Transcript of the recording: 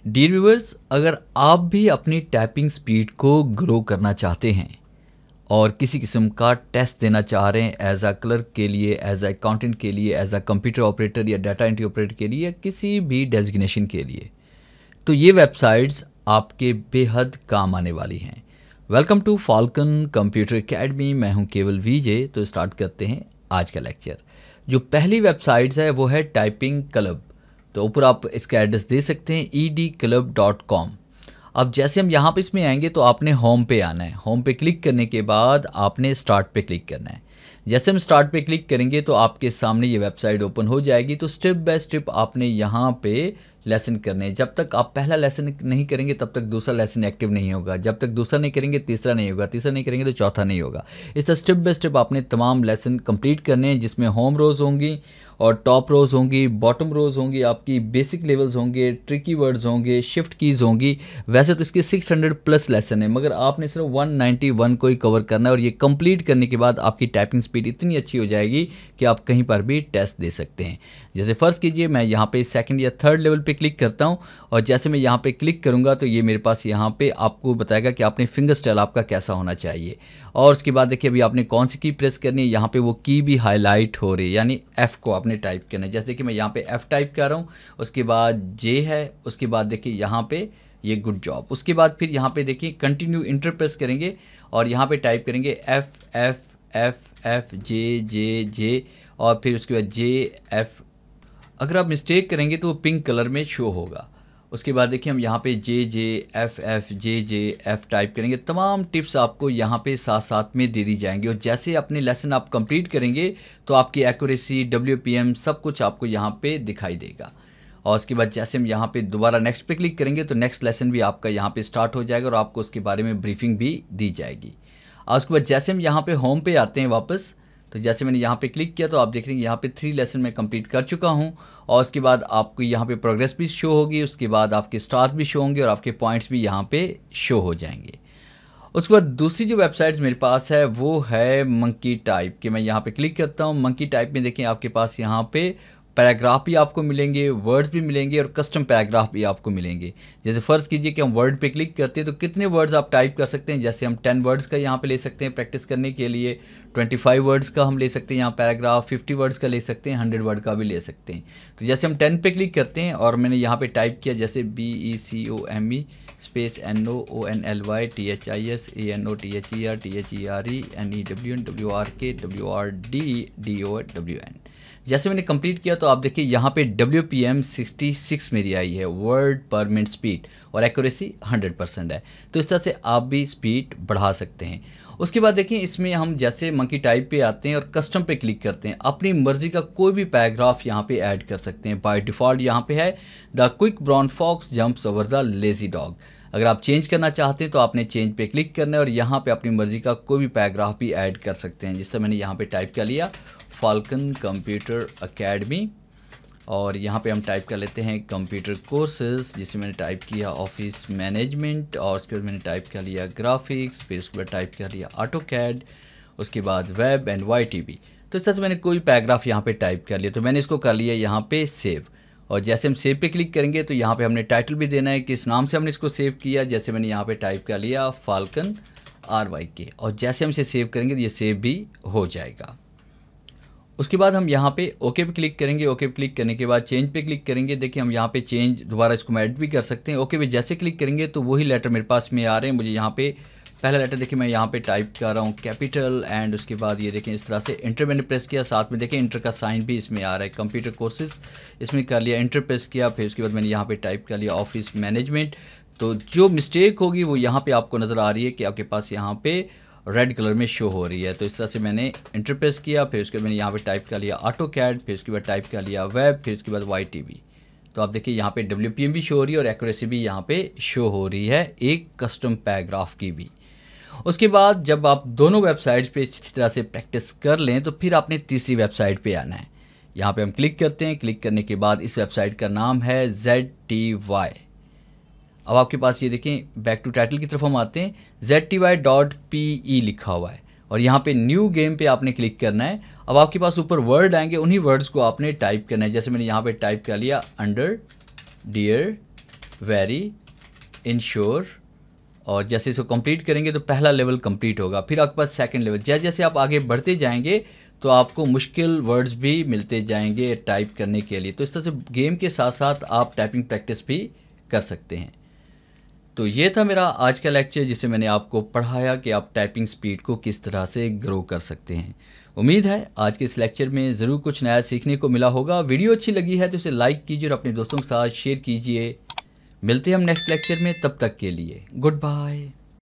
Dear viewers, अगर आप भी अपनी टाइपिंग स्पीड को ग्रो करना चाहते हैं और किसी किस्म का टेस्ट देना चाह रहे हैं एज अ क्लर्क के लिए, एज अ अकाउंटेंट के लिए, एज अ कंप्यूटर ऑपरेटर या डाटा एंट्री ऑपरेटर के लिए या किसी भी डेजिग्नेशन के लिए, तो ये वेबसाइट्स आपके बेहद काम आने वाली हैं। Welcome to Falcon computer academy. मैं हूं केवल वीजे। तो स्टार्ट करते हैं आज का लेक्चर। जो पहली वेबसाइट्स है वो है टाइपिंग क्लब। तो ऊपर आप इसका एड्रेस दे सकते हैं edclub.com। अब जैसे हम यहाँ पे इसमें आएंगे तो आपने होम पे आना है। होम पे क्लिक करने के बाद आपने स्टार्ट पे क्लिक करना है। जैसे हम स्टार्ट पे क्लिक करेंगे तो आपके सामने ये वेबसाइट ओपन हो जाएगी। तो स्टेप बाय स्टेप आपने यहाँ पे लेसन करने हैं। जब तक आप पहला लेसन नहीं करेंगे तब तक दूसरा लेसन एक्टिव नहीं होगा। जब तक दूसरा नहीं करेंगे तीसरा नहीं होगा। तीसरा नहीं करेंगे तो चौथा नहीं होगा। इस तरह स्टेप बाय स्टेप आपने तमाम लेसन कंप्लीट करने हैं, जिसमें होम रोज होंगी और टॉप रोज होंगी, बॉटम रोज होंगी, आपकी बेसिक लेवल्स होंगे, ट्रिकी वर्ड्स होंगे, शिफ्ट कीज़ होंगी। वैसे तो इसके 600 प्लस लेसन है, मगर आपने सिर्फ 191 को ही कवर करना है। और ये कंप्लीट करने के बाद आपकी टाइपिंग स्पीड इतनी अच्छी हो जाएगी कि आप कहीं पर भी टेस्ट दे सकते हैं। जैसे फर्स्ट कीजिए, मैं यहाँ पे सेकंड या थर्ड लेवल पे क्लिक करता हूँ और जैसे मैं यहाँ पे क्लिक करूँगा तो ये मेरे पास यहाँ पे आपको बताएगा कि आपने फिंगर स्टाइल आपका कैसा होना चाहिए। और उसके बाद देखिए अभी आपने कौन सी की प्रेस करनी है। यहाँ पे वो की भी हाईलाइट हो रही है, यानी एफ़ को आपने टाइप करना है। जैसे देखिए मैं यहाँ पे एफ़ टाइप कर रहा हूँ, उसके बाद जे है, उसके बाद देखिए यहाँ पे ये गुड जॉब। उसके बाद फिर यहाँ पे देखिए कंटिन्यू इंटर प्रेस करेंगे और यहाँ पे टाइप करेंगे एफ एफ एफ एफ जे जे जे और फिर उसके बाद जे एफ। अगर आप मिस्टेक करेंगे तो वो पिंक कलर में शो होगा। उसके बाद देखिए हम यहाँ पे जे जे एफ एफ जे जे एफ टाइप करेंगे। तमाम टिप्स आपको यहाँ पे साथ साथ में दे दी जाएंगी और जैसे अपने लेसन आप कंप्लीट करेंगे तो आपकी एक्यूरेसी, डब्ल्यूपीएम सब कुछ आपको यहाँ पे दिखाई देगा। और उसके बाद जैसे हम यहाँ पे दोबारा नेक्स्ट पे क्लिक करेंगे तो नेक्स्ट लेसन भी आपका यहाँ पे स्टार्ट हो जाएगा और आपको उसके बारे में ब्रीफिंग भी दी जाएगी। और उसके बाद जैसे हम यहाँ पे होम पे आते हैं वापस, तो जैसे मैंने यहाँ पे क्लिक किया तो आप देख रहे हैं यहाँ पे 3 लेसन मैं कंप्लीट कर चुका हूँ। और उसके बाद आपको यहाँ पे प्रोग्रेस भी शो होगी, उसके बाद आपके स्टार्स भी शो होंगे और आपके पॉइंट्स भी यहाँ पे शो हो जाएंगे। उसके बाद दूसरी जो वेबसाइट्स मेरे पास है वो है मंकी टाइप कि मैं यहाँ पे क्लिक करता हूँ। मंकी टाइप में देखें आपके पास यहाँ पे पैराग्राफ भी आपको मिलेंगे, वर्ड्स भी मिलेंगे और कस्टम पैराग्राफ भी आपको मिलेंगे। जैसे फ़र्ज़ कीजिए कि हम वर्ड पे क्लिक करते हैं तो कितने वर्ड्स आप टाइप कर सकते हैं। जैसे हम 10 वर्ड्स का यहाँ पे ले सकते हैं प्रैक्टिस करने के लिए, 25 वर्ड्स का हम ले सकते हैं यहाँ पैराग्राफ, 50 वर्ड्स का ले सकते हैं, 100 वर्ड का भी ले सकते हैं। तो जैसे हम 10 पे क्लिक करते हैं और मैंने यहाँ पर टाइप किया जैसे BECOME स्पेस NONLY THISANOTHERNEWRKWRDWRDDOWN। जैसे मैंने कंप्लीट किया तो आप देखिए यहाँ पे WPM 66 मेरी आई है, वर्ड पर मिनट स्पीड, और एक्यूरेसी 100% है। तो इस तरह से आप भी स्पीड बढ़ा सकते हैं। उसके बाद देखिए इसमें हम जैसे मंकी टाइप पे आते हैं और कस्टम पे क्लिक करते हैं, अपनी मर्जी का कोई भी पैराग्राफ यहाँ पे ऐड कर सकते हैं। बाय डिफ़ॉल्ट यहाँ पे है the quick brown fox jumps over the lazy dog. अगर आप चेंज करना चाहते हैं तो आपने चेंज पे क्लिक करना है और यहाँ पे अपनी मर्जी का कोई भी पैराग्राफ भी ऐड कर सकते हैं। जिससे मैंने यहाँ पे टाइप कर लिया फाल्कन कंप्यूटर एकेडमी और यहाँ पे हम टाइप कर लेते हैं कंप्यूटर कोर्सेज, जिसमें मैंने टाइप किया ऑफिस मैनेजमेंट और उसके बाद मैंने टाइप कर लिया ग्राफिक्स, फिर उसके बाद टाइप कर लिया ऑटोकैड, उसके बाद वेब एंड YTB। तो इस तरह से मैंने कोई पैराग्राफ यहाँ पे टाइप कर लिया। तो मैंने इसको कर लिया यहाँ पे सेव और जैसे हम सेव पे क्लिक करेंगे तो यहाँ पे हमने टाइटल भी देना है किस नाम से हमने इसको सेव किया। जैसे मैंने यहाँ पे टाइप कर लिया फाल्कन RYK और जैसे हम इसे सेव करेंगे तो ये सेव भी हो जाएगा। उसके बाद हम यहाँ पे ओके पे क्लिक करेंगे। ओके पे क्लिक करने के बाद चेंज पे क्लिक करेंगे। देखिए हम यहाँ पे चेंज दोबारा इसको एडिट भी कर सकते हैं। ओके पे जैसे क्लिक करेंगे तो वही लेटर मेरे पास में आ रहे हैं। मुझे यहाँ पे पहला लेटर देखिए मैं यहाँ पे टाइप कर रहा हूँ कैपिटल एंड उसके बाद ये देखें इस तरह से इंटर मैंने प्रेस किया, साथ में देखें इंटर का साइन भी इसमें आ रहा है। कंप्यूटर कोर्सेज इसमें कर लिया, इंटर प्रेस किया, फिर उसके बाद मैंने यहाँ पे टाइप कर लिया ऑफिस मैनेजमेंट। तो जो मिस्टेक होगी वो यहाँ पे आपको नज़र आ रही है कि आपके पास यहाँ पे रेड कलर में शो हो रही है। तो इस तरह से मैंने इंटर प्रेस किया, फिर उसके बाद मैंने यहाँ पे टाइप कर लिया ऑटोकैड, फिर उसके बाद टाइप कर लिया वेब, फिर उसके बाद YTB। तो आप देखिए यहाँ पे WPM भी शो हो रही है और एक्यूरेसी भी यहाँ पे शो हो रही है एक कस्टम पैराग्राफ की भी। उसके बाद जब आप दोनों वेबसाइट्स पे इस तरह से प्रैक्टिस कर लें तो फिर आपने तीसरी वेबसाइट पे आना है। यहाँ पे हम क्लिक करते हैं। क्लिक करने के बाद इस वेबसाइट का नाम है ZTY। अब आपके पास ये देखें बैक टू टाइटल की तरफ हम आते हैं, ZTY.PE लिखा हुआ है और यहाँ पे न्यू गेम पे आपने क्लिक करना है। अब आपके पास ऊपर वर्ड आएंगे, उन्हीं वर्ड्स को आपने टाइप करना है। जैसे मैंने यहाँ पे टाइप कर लिया अंडर डियर वेरी, इंश्योर, और जैसे इसको कंप्लीट करेंगे तो पहला लेवल कंप्लीट होगा। फिर आपके पास सेकंड लेवल। जैसे जैसे आप आगे बढ़ते जाएंगे तो आपको मुश्किल वर्ड्स भी मिलते जाएंगे टाइप करने के लिए। तो इस तरह से गेम के साथ साथ आप टाइपिंग प्रैक्टिस भी कर सकते हैं। तो ये था मेरा आज का लेक्चर, जिसे मैंने आपको पढ़ाया कि आप टाइपिंग स्पीड को किस तरह से ग्रो कर सकते हैं। उम्मीद है आज के इस लेक्चर में ज़रूर कुछ नया सीखने को मिला होगा। वीडियो अच्छी लगी है तो इसे लाइक कीजिए और अपने दोस्तों के साथ शेयर कीजिए। मिलते हैं हम नेक्स्ट लेक्चर में, तब तक के लिए गुड बाय।